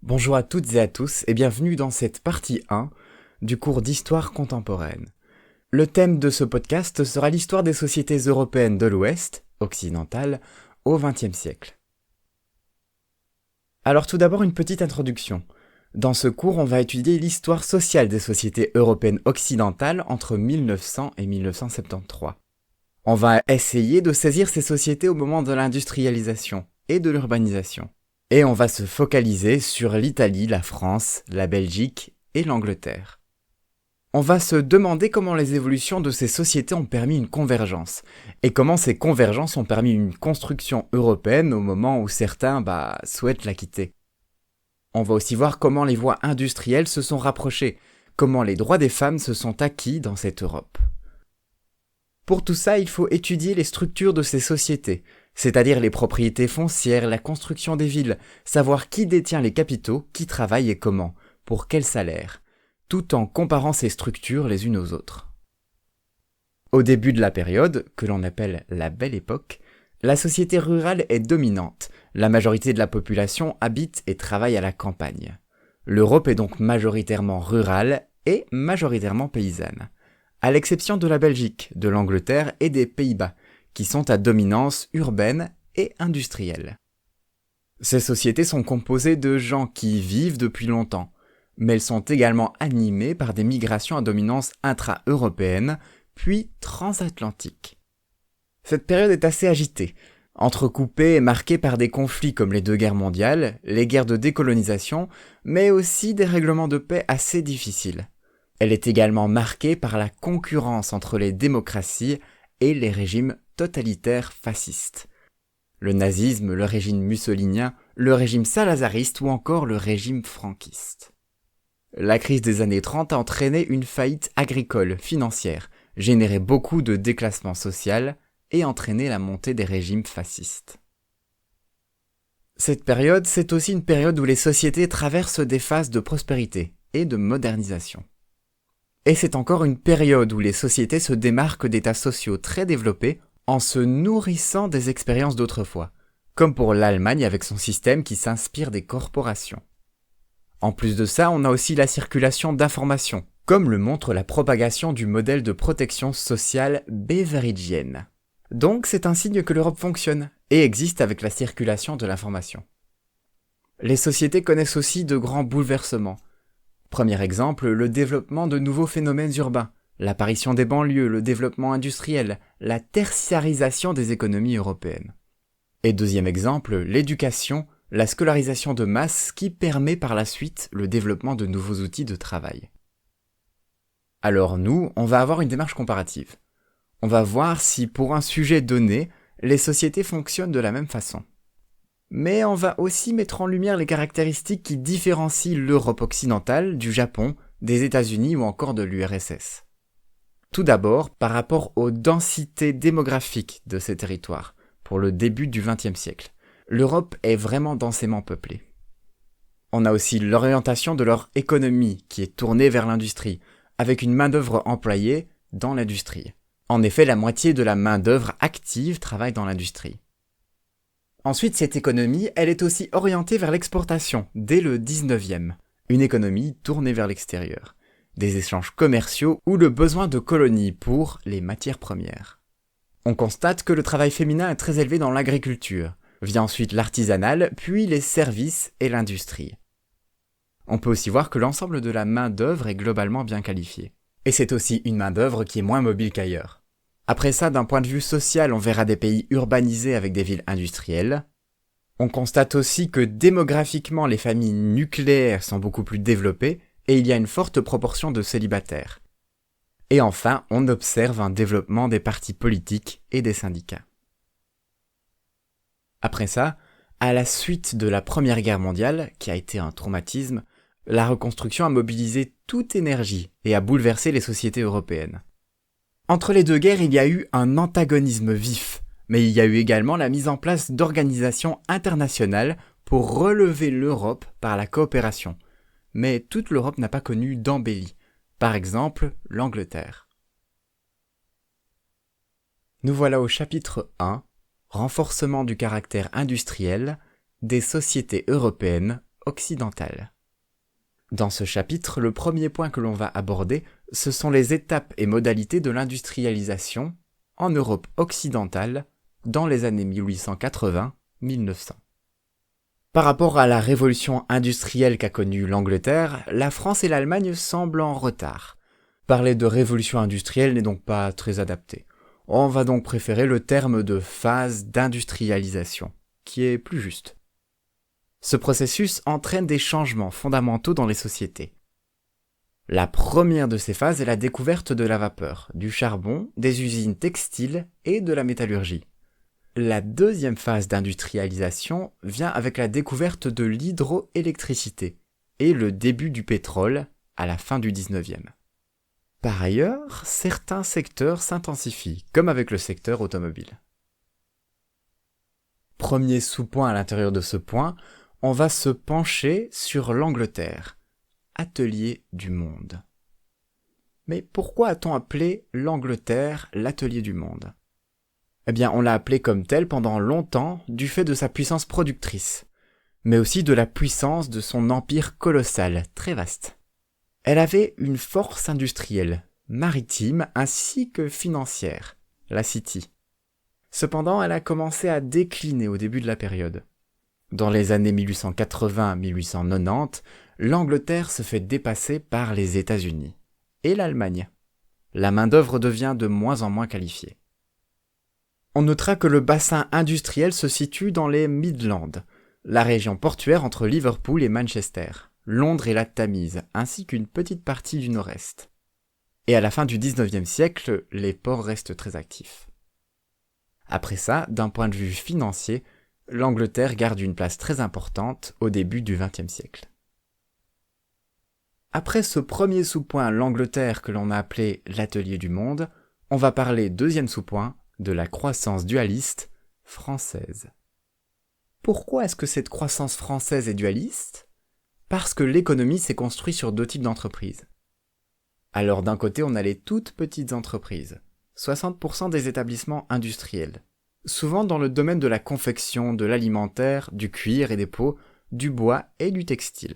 Bonjour à toutes et à tous et bienvenue dans cette partie 1 du cours d'histoire contemporaine. Le thème de ce podcast sera l'histoire des sociétés européennes de l'Ouest, occidentale, au XXe siècle. Alors tout d'abord une petite introduction. Dans ce cours, on va étudier l'histoire sociale des sociétés européennes occidentales entre 1900 et 1973. On va essayer de saisir ces sociétés au moment de l'industrialisation et de l'urbanisation. Et on va se focaliser sur l'Italie, la France, la Belgique et l'Angleterre. On va se demander comment les évolutions de ces sociétés ont permis une convergence, et comment ces convergences ont permis une construction européenne au moment où certains souhaitent la quitter. On va aussi voir comment les voies industrielles se sont rapprochées, comment les droits des femmes se sont acquis dans cette Europe. Pour tout ça, il faut étudier les structures de ces sociétés, c'est-à-dire les propriétés foncières, la construction des villes, savoir qui détient les capitaux, qui travaille et comment, pour quel salaire, tout en comparant ces structures les unes aux autres. Au début de la période, que l'on appelle la Belle Époque, la société rurale est dominante, la majorité de la population habite et travaille à la campagne. L'Europe est donc majoritairement rurale et majoritairement paysanne, à l'exception de la Belgique, de l'Angleterre et des Pays-Bas, qui sont à dominance urbaine et industrielle. Ces sociétés sont composées de gens qui vivent depuis longtemps, mais elles sont également animées par des migrations à dominance intra-européenne, puis transatlantique. Cette période est assez agitée, entrecoupée et marquée par des conflits comme les 2 guerres mondiales, les guerres de décolonisation, mais aussi des règlements de paix assez difficiles. Elle est également marquée par la concurrence entre les démocraties et les régimes totalitaires fascistes. Le nazisme, le régime mussolinien, le régime salazariste ou encore le régime franquiste. La crise des années 30 a entraîné une faillite agricole, financière, généré beaucoup de déclassement social et entraîné la montée des régimes fascistes. Cette période, c'est aussi une période où les sociétés traversent des phases de prospérité et de modernisation. Et c'est encore une période où les sociétés se démarquent d'états sociaux très développés en se nourrissant des expériences d'autrefois, comme pour l'Allemagne avec son système qui s'inspire des corporations. En plus de ça, on a aussi la circulation d'informations, comme le montre la propagation du modèle de protection sociale beveridgienne. Donc c'est un signe que l'Europe fonctionne et existe avec la circulation de l'information. Les sociétés connaissent aussi de grands bouleversements. Premier exemple, le développement de nouveaux phénomènes urbains, l'apparition des banlieues, le développement industriel, la tertiarisation des économies européennes. Et deuxième exemple, l'éducation, la scolarisation de masse qui permet par la suite le développement de nouveaux outils de travail. Alors nous, on va avoir une démarche comparative. On va voir si pour un sujet donné, les sociétés fonctionnent de la même façon. Mais on va aussi mettre en lumière les caractéristiques qui différencient l'Europe occidentale du Japon, des États-Unis ou encore de l'URSS. Tout d'abord, par rapport aux densités démographiques de ces territoires, pour le début du XXe siècle. L'Europe est vraiment densément peuplée. On a aussi l'orientation de leur économie qui est tournée vers l'industrie, avec une main-d'œuvre employée dans l'industrie. En effet, la moitié de la main-d'œuvre active travaille dans l'industrie. Ensuite, cette économie, elle est aussi orientée vers l'exportation, dès le 19e. Une économie tournée vers l'extérieur. Des échanges commerciaux ou le besoin de colonies pour les matières premières. On constate que le travail féminin est très élevé dans l'agriculture. Vient ensuite l'artisanal, puis les services et l'industrie. On peut aussi voir que l'ensemble de la main-d'œuvre est globalement bien qualifiée. Et c'est aussi une main-d'œuvre qui est moins mobile qu'ailleurs. Après ça, d'un point de vue social, on verra des pays urbanisés avec des villes industrielles. On constate aussi que démographiquement, les familles nucléaires sont beaucoup plus développées et il y a une forte proportion de célibataires. Et enfin, on observe un développement des partis politiques et des syndicats. Après ça, à la suite de la Première Guerre mondiale, qui a été un traumatisme, la reconstruction a mobilisé toute énergie et a bouleversé les sociétés européennes. Entre les 2 guerres, il y a eu un antagonisme vif, mais il y a eu également la mise en place d'organisations internationales pour relever l'Europe par la coopération. Mais toute l'Europe n'a pas connu d'embellie, par exemple l'Angleterre. Nous voilà au chapitre 1, renforcement du caractère industriel des sociétés européennes occidentale. Dans ce chapitre, le premier point que l'on va aborder, ce sont les étapes et modalités de l'industrialisation en Europe occidentale dans les années 1880-1900. Par rapport à la révolution industrielle qu'a connue l'Angleterre, la France et l'Allemagne semblent en retard. Parler de révolution industrielle n'est donc pas très adapté. On va donc préférer le terme de phase d'industrialisation, qui est plus juste. Ce processus entraîne des changements fondamentaux dans les sociétés. La première de ces phases est la découverte de la vapeur, du charbon, des usines textiles et de la métallurgie. La deuxième phase d'industrialisation vient avec la découverte de l'hydroélectricité et le début du pétrole à la fin du 19e. Par ailleurs, certains secteurs s'intensifient, comme avec le secteur automobile. Premier sous-point à l'intérieur de ce point, on va se pencher sur l'Angleterre, atelier du monde. Mais pourquoi a-t-on appelé l'Angleterre l'atelier du monde ? Eh bien, on l'a appelé comme tel pendant longtemps du fait de sa puissance productrice, mais aussi de la puissance de son empire colossal, très vaste. Elle avait une force industrielle, maritime ainsi que financière, la City. Cependant, elle a commencé à décliner au début de la période. Dans les années 1880-1890, l'Angleterre se fait dépasser par les États-Unis et l'Allemagne. La main-d'œuvre devient de moins en moins qualifiée. On notera que le bassin industriel se situe dans les Midlands, la région portuaire entre Liverpool et Manchester, Londres et la Tamise, ainsi qu'une petite partie du nord-est. Et à la fin du 19e siècle, les ports restent très actifs. Après ça, d'un point de vue financier, l'Angleterre garde une place très importante au début du XXe siècle. Après ce premier sous-point, l'Angleterre que l'on a appelé l'atelier du monde, on va parler, deuxième sous-point, de la croissance dualiste française. Pourquoi est-ce que cette croissance française est dualiste ? Parce que l'économie s'est construite sur deux types d'entreprises. Alors d'un côté, on a les toutes petites entreprises, 60% des établissements industriels, souvent dans le domaine de la confection, de l'alimentaire, du cuir et des peaux, du bois et du textile.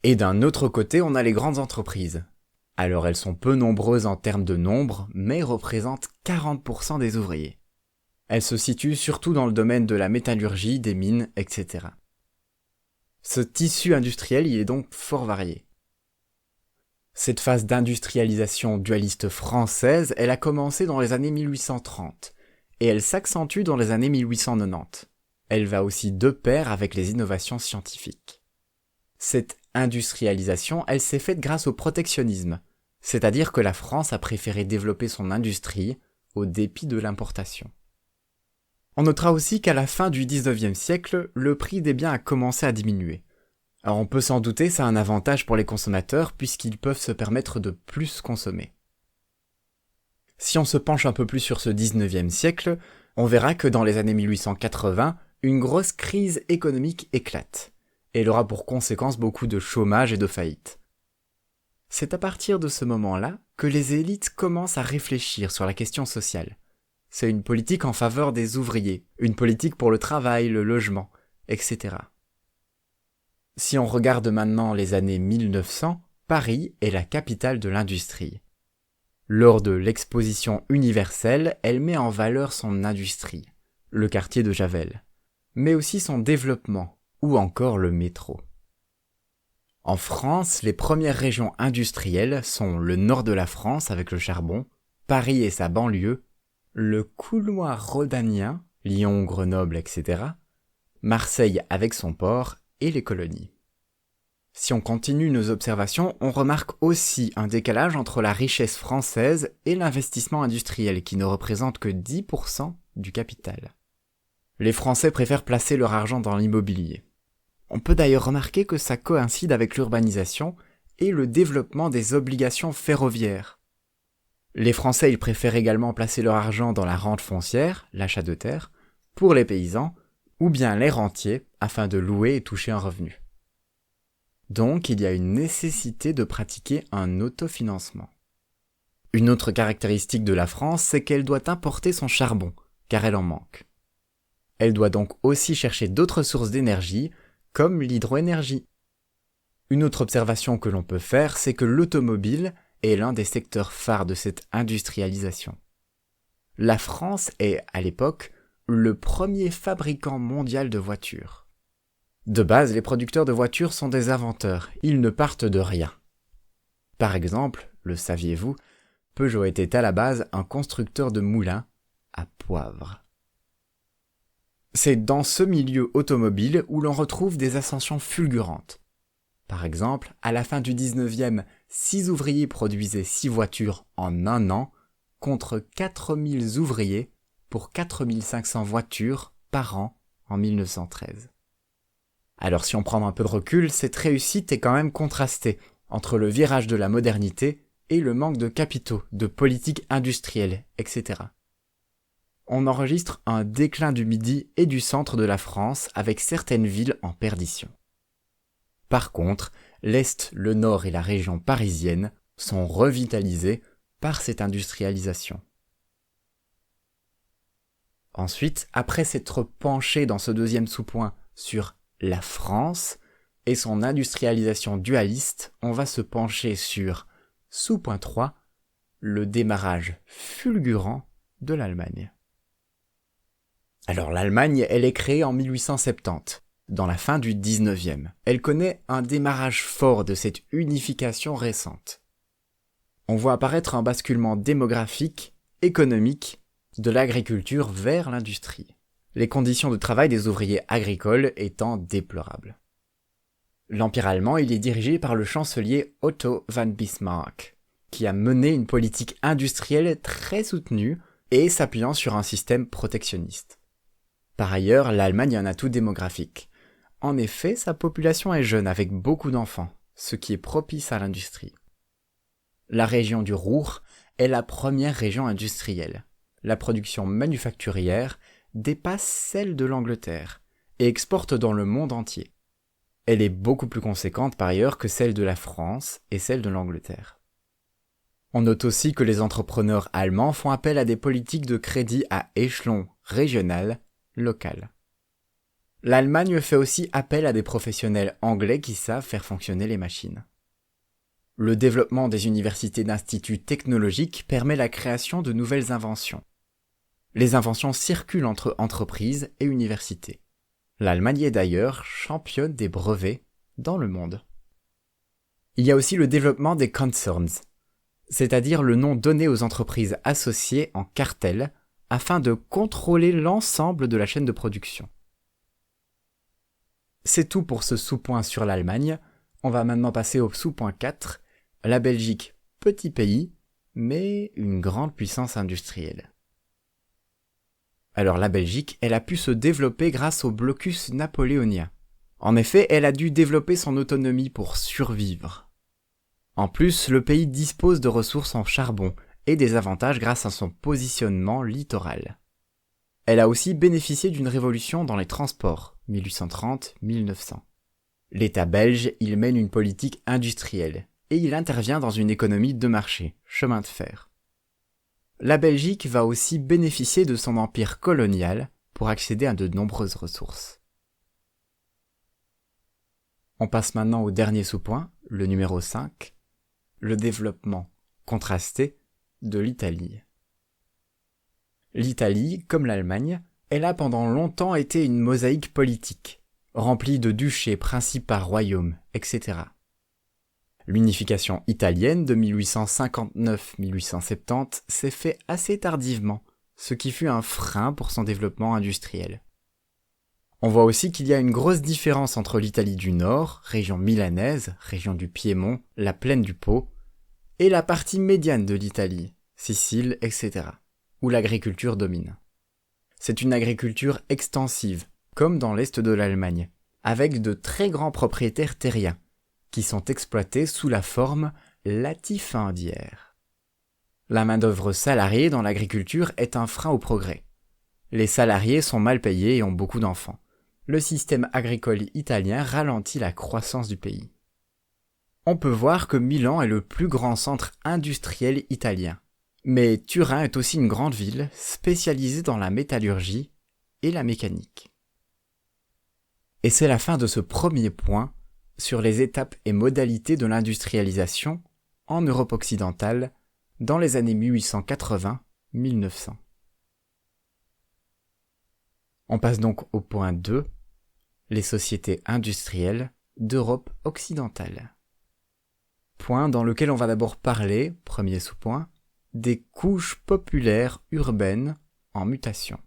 Et d'un autre côté, on a les grandes entreprises. Alors elles sont peu nombreuses en termes de nombre, mais représentent 40% des ouvriers. Elles se situent surtout dans le domaine de la métallurgie, des mines, etc. Ce tissu industriel, il est donc fort varié. Cette phase d'industrialisation dualiste française, elle a commencé dans les années 1830, et elle s'accentue dans les années 1890. Elle va aussi de pair avec les innovations scientifiques. Cette industrialisation, elle s'est faite grâce au protectionnisme, c'est-à-dire que la France a préféré développer son industrie au dépit de l'importation. On notera aussi qu'à la fin du 19e siècle, le prix des biens a commencé à diminuer. Alors on peut s'en douter, ça a un avantage pour les consommateurs puisqu'ils peuvent se permettre de plus consommer. Si on se penche un peu plus sur ce 19e siècle, on verra que dans les années 1880, une grosse crise économique éclate. Et elle aura pour conséquence beaucoup de chômage et de faillites. C'est à partir de ce moment-là que les élites commencent à réfléchir sur la question sociale. C'est une politique en faveur des ouvriers, une politique pour le travail, le logement, etc. Si on regarde maintenant les années 1900, Paris est la capitale de l'industrie. Lors de l'exposition universelle, elle met en valeur son industrie, le quartier de Javel, mais aussi son développement, ou encore le métro. En France, les premières régions industrielles sont le nord de la France avec le charbon, Paris et sa banlieue, le couloir rhodanien, Lyon, Grenoble, etc., Marseille avec son port et les colonies. Si on continue nos observations, on remarque aussi un décalage entre la richesse française et l'investissement industriel qui ne représente que 10% du capital. Les Français préfèrent placer leur argent dans l'immobilier. On peut d'ailleurs remarquer que ça coïncide avec l'urbanisation et le développement des obligations ferroviaires. Les Français, ils préfèrent également placer leur argent dans la rente foncière, l'achat de terres, pour les paysans, ou bien les rentiers, afin de louer et toucher un revenu. Donc, il y a une nécessité de pratiquer un autofinancement. Une autre caractéristique de la France, c'est qu'elle doit importer son charbon, car elle en manque. Elle doit donc aussi chercher d'autres sources d'énergie, comme l'hydroénergie. Une autre observation que l'on peut faire, c'est que l'automobile est l'un des secteurs phares de cette industrialisation. La France est, à l'époque, le premier fabricant mondial de voitures. De base, les producteurs de voitures sont des inventeurs, ils ne partent de rien. Par exemple, le saviez-vous, Peugeot était à la base un constructeur de moulins à poivre. C'est dans ce milieu automobile où l'on retrouve des ascensions fulgurantes. Par exemple, à la fin du 19e, 6 ouvriers produisaient 6 voitures en un an, contre 4000 ouvriers pour 4500 voitures par an en 1913. Alors si on prend un peu de recul, cette réussite est quand même contrastée entre le virage de la modernité et le manque de capitaux, de politique industrielle, etc. On enregistre un déclin du Midi et du centre de la France avec certaines villes en perdition. Par contre, l'Est, le Nord et la région parisienne sont revitalisés par cette industrialisation. Ensuite, après s'être penché dans ce deuxième sous-point sur la France et son industrialisation dualiste, on va se pencher sur sous-point 3, le démarrage fulgurant de l'Allemagne. Alors l'Allemagne, elle est créée en 1870, dans la fin du 19e. Elle connaît un démarrage fort de cette unification récente. On voit apparaître un basculement démographique, économique, de l'agriculture vers l'industrie. Les conditions de travail des ouvriers agricoles étant déplorables. L'Empire allemand, il est dirigé par le chancelier Otto von Bismarck, qui a mené une politique industrielle très soutenue et s'appuyant sur un système protectionniste. Par ailleurs, l'Allemagne a un atout démographique. En effet, sa population est jeune avec beaucoup d'enfants, ce qui est propice à l'industrie. La région du Ruhr est la première région industrielle. La production manufacturière dépasse celle de l'Angleterre et exporte dans le monde entier. Elle est beaucoup plus conséquente par ailleurs que celle de la France et celle de l'Angleterre. On note aussi que les entrepreneurs allemands font appel à des politiques de crédit à échelon régional, local. L'Allemagne fait aussi appel à des professionnels anglais qui savent faire fonctionner les machines. Le développement des universités d'instituts technologiques permet la création de nouvelles inventions. Les inventions circulent entre entreprises et universités. L'Allemagne est d'ailleurs championne des brevets dans le monde. Il y a aussi le développement des Concerns, c'est-à-dire le nom donné aux entreprises associées en cartel afin de contrôler l'ensemble de la chaîne de production. C'est tout pour ce sous-point sur l'Allemagne. On va maintenant passer au sous-point 4, la Belgique, petit pays, mais une grande puissance industrielle. Alors la Belgique, elle a pu se développer grâce au blocus napoléonien. En effet, elle a dû développer son autonomie pour survivre. En plus, le pays dispose de ressources en charbon et des avantages grâce à son positionnement littoral. Elle a aussi bénéficié d'une révolution dans les transports, 1830-1900. L'État belge, il mène une politique industrielle et il intervient dans une économie de marché, chemin de fer. La Belgique va aussi bénéficier de son empire colonial pour accéder à de nombreuses ressources. On passe maintenant au dernier sous-point, le numéro 5, le développement contrasté de l'Italie. L'Italie, comme l'Allemagne, elle a pendant longtemps été une mosaïque politique, remplie de duchés, principats, royaumes, etc. L'unification italienne de 1859-1870 s'est fait assez tardivement, ce qui fut un frein pour son développement industriel. On voit aussi qu'il y a une grosse différence entre l'Italie du Nord, région milanaise, région du Piémont, la plaine du Pô, et la partie médiane de l'Italie, Sicile, etc., où l'agriculture domine. C'est une agriculture extensive, comme dans l'est de l'Allemagne, avec de très grands propriétaires terriens, qui sont exploités sous la forme latifundiaire. La main-d'œuvre salariée dans l'agriculture est un frein au progrès. Les salariés sont mal payés et ont beaucoup d'enfants. Le système agricole italien ralentit la croissance du pays. On peut voir que Milan est le plus grand centre industriel italien. Mais Turin est aussi une grande ville spécialisée dans la métallurgie et la mécanique. Et c'est la fin de ce premier point sur les étapes et modalités de l'industrialisation en Europe occidentale dans les années 1880-1900. On passe donc au point 2, les sociétés industrielles d'Europe occidentale. Point dans lequel on va d'abord parler, premier sous-point, des couches populaires urbaines en mutation.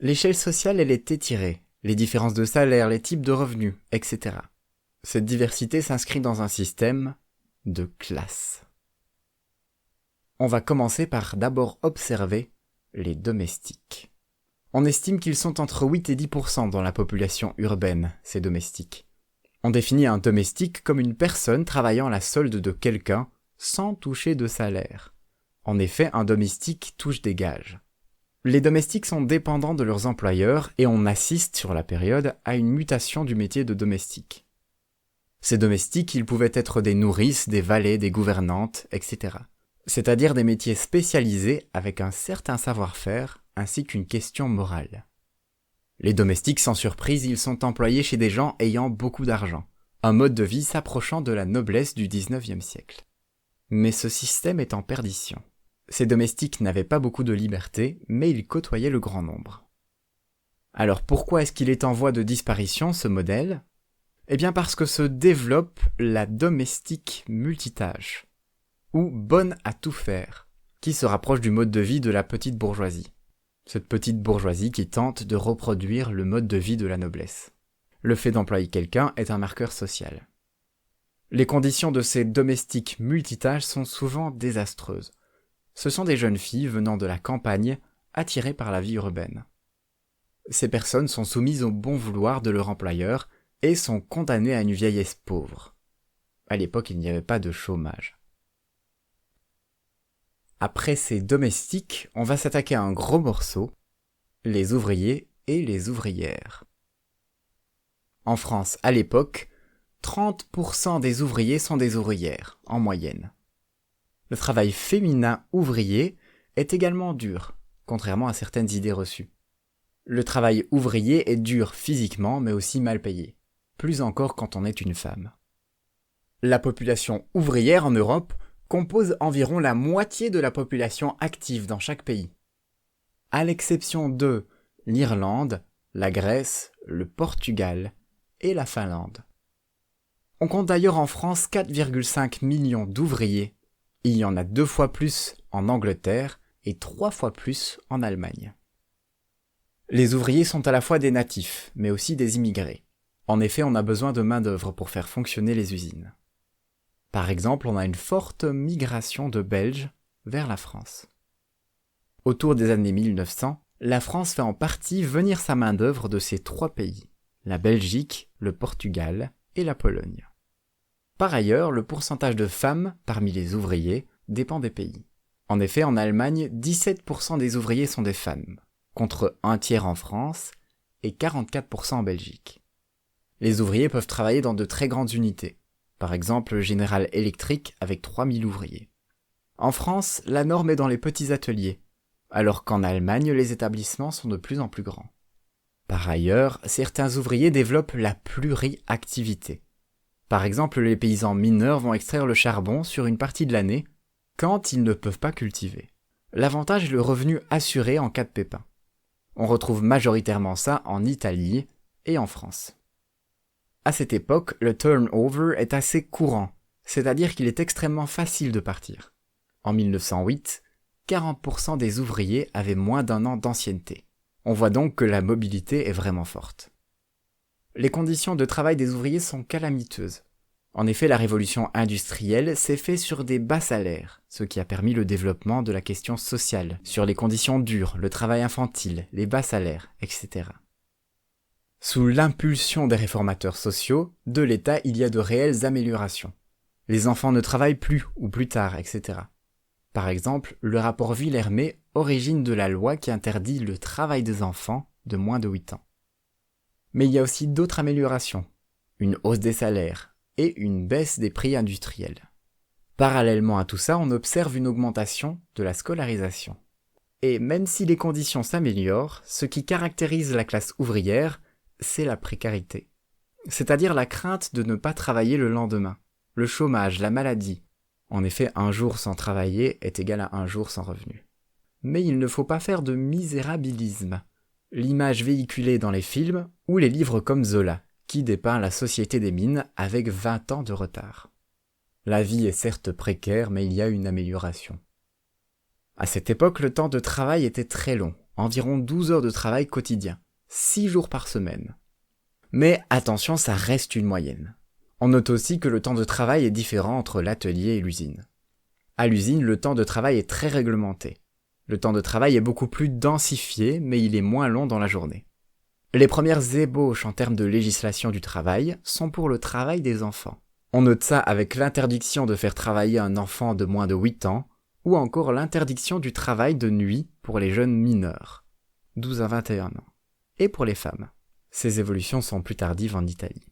L'échelle sociale, elle est étirée, les différences de salaire, les types de revenus, etc. Cette diversité s'inscrit dans un système de classes. On va commencer par d'abord observer les domestiques. On estime qu'ils sont entre 8 et 10% dans la population urbaine, ces domestiques. On définit un domestique comme une personne travaillant à la solde de quelqu'un sans toucher de salaire. En effet, un domestique touche des gages. Les domestiques sont dépendants de leurs employeurs et on assiste sur la période à une mutation du métier de domestique. Ces domestiques, ils pouvaient être des nourrices, des valets, des gouvernantes, etc. C'est-à-dire des métiers spécialisés avec un certain savoir-faire ainsi qu'une question morale. Les domestiques, sans surprise, ils sont employés chez des gens ayant beaucoup d'argent, un mode de vie s'approchant de la noblesse du XIXe siècle. Mais ce système est en perdition. Ces domestiques n'avaient pas beaucoup de liberté, mais ils côtoyaient le grand nombre. Alors pourquoi est-ce qu'il est en voie de disparition, ce modèle ? Eh bien parce que se développe la domestique multitâche, ou bonne à tout faire, qui se rapproche du mode de vie de la petite bourgeoisie. Cette petite bourgeoisie qui tente de reproduire le mode de vie de la noblesse. Le fait d'employer quelqu'un est un marqueur social. Les conditions de ces domestiques multitâches sont souvent désastreuses. Ce sont des jeunes filles venant de la campagne, attirées par la vie urbaine. Ces personnes sont soumises au bon vouloir de leur employeur et sont condamnées à une vieillesse pauvre. À l'époque, il n'y avait pas de chômage. Après ces domestiques, on va s'attaquer à un gros morceau, les ouvriers et les ouvrières. En France, à l'époque, 30% des ouvriers sont des ouvrières, en moyenne. Le travail féminin ouvrier est également dur, contrairement à certaines idées reçues. Le travail ouvrier est dur physiquement, mais aussi mal payé, plus encore quand on est une femme. La population ouvrière en Europe compose environ la moitié de la population active dans chaque pays. À l'exception de l'Irlande, la Grèce, le Portugal et la Finlande. On compte d'ailleurs en France 4,5 millions d'ouvriers. Il y en a 2 fois plus en Angleterre et 3 fois plus en Allemagne. Les ouvriers sont à la fois des natifs, mais aussi des immigrés. En effet, on a besoin de main-d'œuvre pour faire fonctionner les usines. Par exemple, on a une forte migration de Belges vers la France. Autour des années 1900, la France fait en partie venir sa main-d'œuvre de ces 3 pays, la Belgique, le Portugal et la Pologne. Par ailleurs, le pourcentage de femmes parmi les ouvriers dépend des pays. En effet, en Allemagne, 17% des ouvriers sont des femmes, contre 1/3 en France et 44% en Belgique. Les ouvriers peuvent travailler dans de très grandes unités, par exemple General Electric avec 3000 ouvriers. En France, la norme est dans les petits ateliers, alors qu'en Allemagne, les établissements sont de plus en plus grands. Par ailleurs, certains ouvriers développent la pluriactivité. Par exemple, les paysans mineurs vont extraire le charbon sur une partie de l'année quand ils ne peuvent pas cultiver. L'avantage est le revenu assuré en cas de pépin. On retrouve majoritairement ça en Italie et en France. À cette époque, le turnover est assez courant, c'est-à-dire qu'il est extrêmement facile de partir. En 1908, 40% des ouvriers avaient moins d'1 an d'ancienneté. On voit donc que la mobilité est vraiment forte. Les conditions de travail des ouvriers sont calamiteuses. En effet, la révolution industrielle s'est faite sur des bas salaires, ce qui a permis le développement de la question sociale, sur les conditions dures, le travail infantile, les bas salaires, etc. Sous l'impulsion des réformateurs sociaux, de l'État, il y a de réelles améliorations. Les enfants ne travaillent plus, ou plus tard, etc. Par exemple, le rapport Villermé origine de la loi qui interdit le travail des enfants de moins de 8 ans. Mais il y a aussi d'autres améliorations, une hausse des salaires et une baisse des prix industriels. Parallèlement à tout ça, on observe une augmentation de la scolarisation. Et même si les conditions s'améliorent, ce qui caractérise la classe ouvrière, c'est la précarité. C'est-à-dire la crainte de ne pas travailler le lendemain, le chômage, la maladie. En effet, un jour sans travailler est égal à un jour sans revenu. Mais il ne faut pas faire de misérabilisme. L'image véhiculée dans les films ou les livres comme Zola, qui dépeint la société des mines avec 20 ans de retard. La vie est certes précaire, mais il y a une amélioration. À cette époque, le temps de travail était très long, environ 12 heures de travail quotidien, 6 jours par semaine. Mais attention, ça reste une moyenne. On note aussi que le temps de travail est différent entre l'atelier et l'usine. À l'usine, le temps de travail est très réglementé. Le temps de travail est beaucoup plus densifié, mais il est moins long dans la journée. Les premières ébauches en termes de législation du travail sont pour le travail des enfants. On note ça avec l'interdiction de faire travailler un enfant de moins de 8 ans, ou encore l'interdiction du travail de nuit pour les jeunes mineurs, 12 à 21 ans, et pour les femmes. Ces évolutions sont plus tardives en Italie.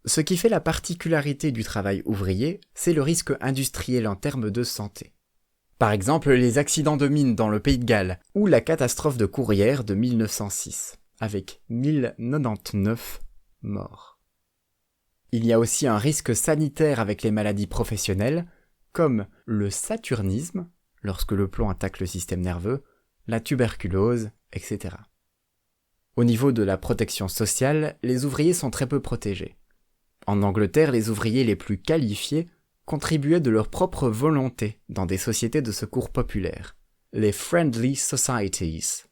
Ce qui fait la particularité du travail ouvrier, c'est le risque industriel en termes de santé. Par exemple, les accidents de mine dans le Pays de Galles, ou la catastrophe de Courrières de 1906, avec 1099 morts. Il y a aussi un risque sanitaire avec les maladies professionnelles, comme le saturnisme, lorsque le plomb attaque le système nerveux, la tuberculose, etc. Au niveau de la protection sociale, les ouvriers sont très peu protégés. En Angleterre, les ouvriers les plus qualifiés contribuaient de leur propre volonté dans des sociétés de secours populaires, les Friendly Societies.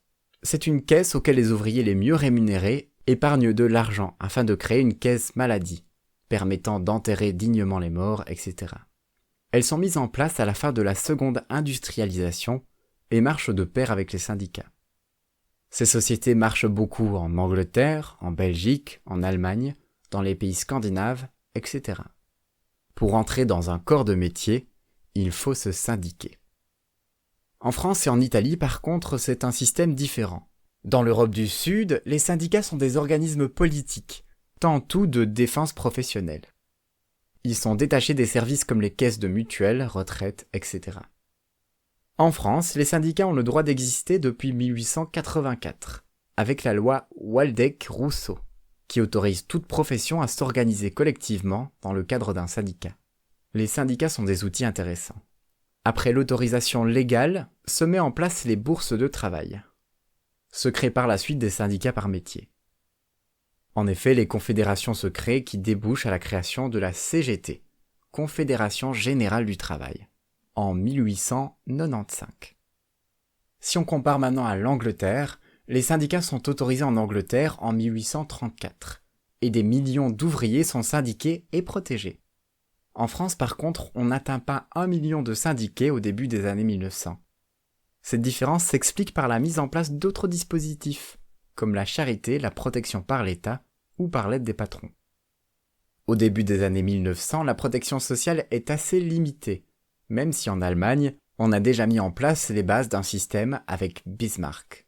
C'est une caisse auquel les ouvriers les mieux rémunérés épargnent de l'argent afin de créer une caisse maladie, permettant d'enterrer dignement les morts, etc. Elles sont mises en place à la fin de la seconde industrialisation et marchent de pair avec les syndicats. Ces sociétés marchent beaucoup en Angleterre, en Belgique, en Allemagne, dans les pays scandinaves, etc. Pour entrer dans un corps de métier, il faut se syndiquer. En France et en Italie, par contre, c'est un système différent. Dans l'Europe du Sud, les syndicats sont des organismes politiques, tentant de défense professionnelle. Ils sont détachés des services comme les caisses de mutuelles, retraites, etc. En France, les syndicats ont le droit d'exister depuis 1884, avec la loi Waldeck-Rousseau, qui autorise toute profession à s'organiser collectivement dans le cadre d'un syndicat. Les syndicats sont des outils intéressants. Après l'autorisation légale, se met en place les bourses de travail. Se créent par la suite des syndicats par métier. En effet, les confédérations se créent qui débouchent à la création de la CGT, Confédération Générale du Travail, en 1895. Si on compare maintenant à l'Angleterre, les syndicats sont autorisés en Angleterre en 1834, et des millions d'ouvriers sont syndiqués et protégés. En France, par contre, on n'atteint pas 1 million de syndiqués au début des années 1900. Cette différence s'explique par la mise en place d'autres dispositifs, comme la charité, la protection par l'État ou par l'aide des patrons. Au début des années 1900, la protection sociale est assez limitée, même si en Allemagne, on a déjà mis en place les bases d'un système avec Bismarck.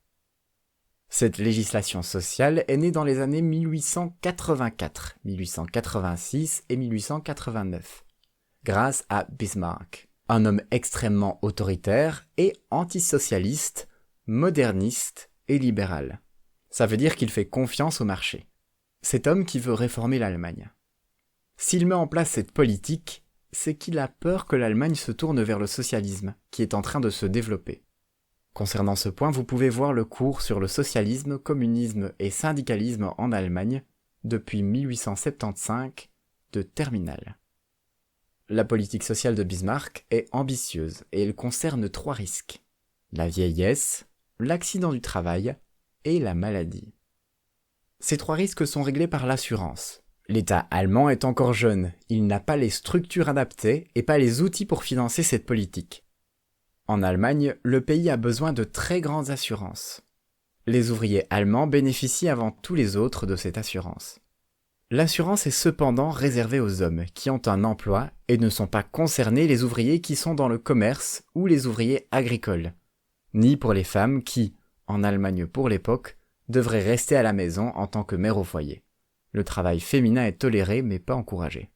Cette législation sociale est née dans les années 1884, 1886 et 1889, grâce à Bismarck, un homme extrêmement autoritaire et antisocialiste, moderniste et libéral. Ça veut dire qu'il fait confiance au marché. Cet homme qui veut réformer l'Allemagne. S'il met en place cette politique, c'est qu'il a peur que l'Allemagne se tourne vers le socialisme, qui est en train de se développer. Concernant ce point, vous pouvez voir le cours sur le socialisme, communisme et syndicalisme en Allemagne depuis 1875 de terminale. La politique sociale de Bismarck est ambitieuse et elle concerne 3 risques: la vieillesse, l'accident du travail et la maladie. Ces 3 risques sont réglés par l'assurance. L'État allemand est encore jeune, il n'a pas les structures adaptées et pas les outils pour financer cette politique. En Allemagne, le pays a besoin de très grandes assurances. Les ouvriers allemands bénéficient avant tous les autres de cette assurance. L'assurance est cependant réservée aux hommes qui ont un emploi et ne sont pas concernés les ouvriers qui sont dans le commerce ou les ouvriers agricoles, ni pour les femmes qui, en Allemagne pour l'époque, devraient rester à la maison en tant que mères au foyer. Le travail féminin est toléré mais pas encouragé.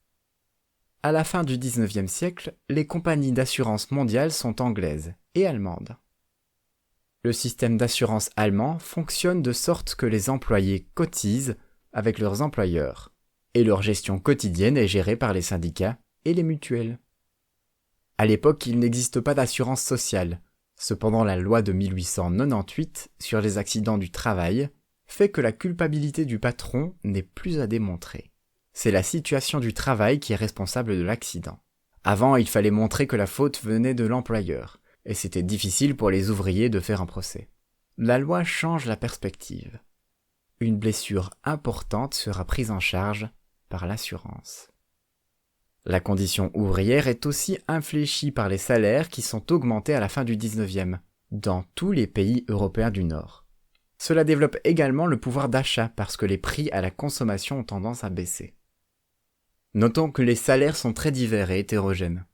À la fin du XIXe siècle, les compagnies d'assurance mondiales sont anglaises et allemandes. Le système d'assurance allemand fonctionne de sorte que les employés cotisent avec leurs employeurs, et leur gestion quotidienne est gérée par les syndicats et les mutuelles. À l'époque, il n'existe pas d'assurance sociale. Cependant, la loi de 1898 sur les accidents du travail fait que la culpabilité du patron n'est plus à démontrer. C'est la situation du travail qui est responsable de l'accident. Avant, il fallait montrer que la faute venait de l'employeur, et c'était difficile pour les ouvriers de faire un procès. La loi change la perspective. Une blessure importante sera prise en charge par l'assurance. La condition ouvrière est aussi infléchie par les salaires qui sont augmentés à la fin du 19e, dans tous les pays européens du Nord. Cela développe également le pouvoir d'achat parce que les prix à la consommation ont tendance à baisser. Notons que les salaires sont très divers et hétérogènes.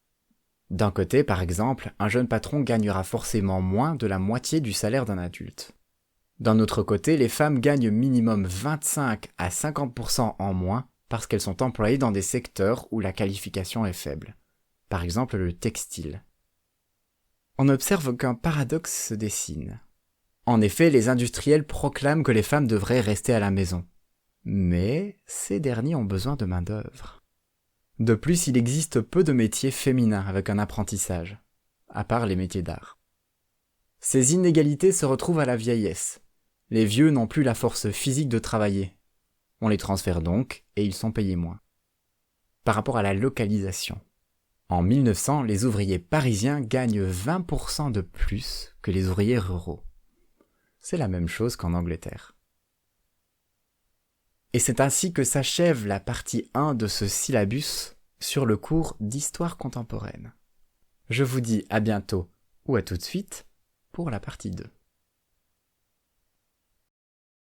D'un côté, par exemple, un jeune patron gagnera forcément moins de la moitié du salaire d'un adulte. D'un autre côté, les femmes gagnent minimum 25 à 50% en moins parce qu'elles sont employées dans des secteurs où la qualification est faible. Par exemple, le textile. On observe qu'un paradoxe se dessine. En effet, les industriels proclament que les femmes devraient rester à la maison. Mais ces derniers ont besoin de main-d'œuvre. De plus, il existe peu de métiers féminins avec un apprentissage, à part les métiers d'art. Ces inégalités se retrouvent à la vieillesse. Les vieux n'ont plus la force physique de travailler. On les transfère donc et ils sont payés moins. Par rapport à la localisation. En 1900, les ouvriers parisiens gagnent 20% de plus que les ouvriers ruraux. C'est la même chose qu'en Angleterre. Et c'est ainsi que s'achève la partie 1 de ce syllabus sur le cours d'histoire contemporaine. Je vous dis à bientôt ou à tout de suite pour la partie 2.